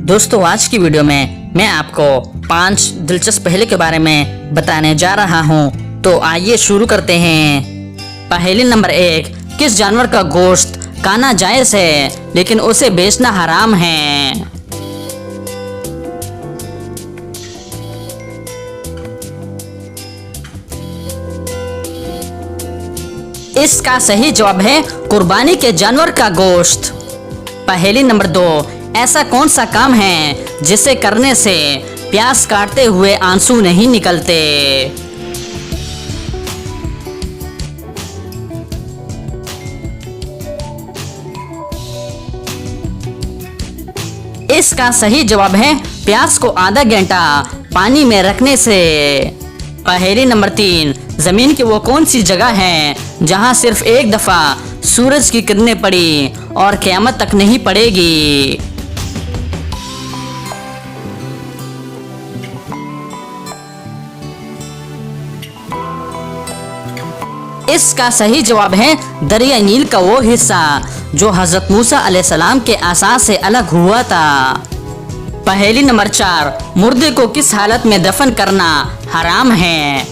दोस्तों आज की वीडियो में मैं आपको 5 दिलचस्प पहेली के बारे में बताने जा रहा हूं। तो आइए शुरू करते हैं। पहेली नंबर 1, किस जानवर का गोश्त खाना जायज है लेकिन उसे बेचना हराम है? इसका सही जवाब है कुर्बानी के जानवर का गोश्त। पहेली नंबर 2, ऐसा कौन सा काम है जिसे करने से प्यास काटते हुए आंसू नहीं निकलते? इसका सही जवाब है प्यास को आधा घंटा पानी में रखने से। पहेली नंबर 3, जमीन की वो कौन सी जगह है जहां सिर्फ एक दफा सूरज की किरणें पड़ी और क़यामत तक नहीं पड़ेगी? इसका सही जवाब है दरिया नील का वो हिस्सा जो हजरत मूसा अलैहिस्सलाम के आसा से अलग हुआ था। पहेली नंबर 4, मुर्दे को किस हालत में दफन करना हराम है?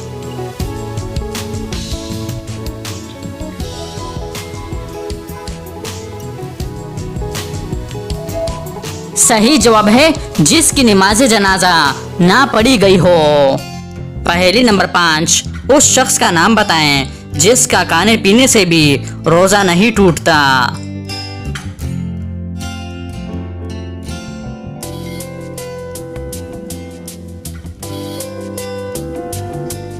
सही जवाब है जिसकी नमाज़े जनाजा ना पढ़ी गई हो। पहेली नंबर 5, उस शख्स का नाम बताएं जिसका खाने पीने से भी रोजा नहीं टूटता।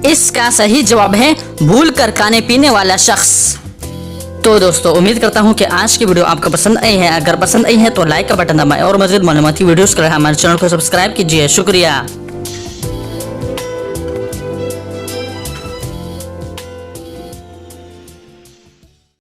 इसका सही जवाब है भूल कर खाने पीने वाला शख्स। तो दोस्तों उम्मीद करता हूं कि आज की वीडियो आपको पसंद आई है। अगर पसंद आई है तो लाइक का बटन दबाएं और मज़ीद मालूमाती वीडियोस के लिए हमारे चैनल को सब्सक्राइब कीजिए। शुक्रिया।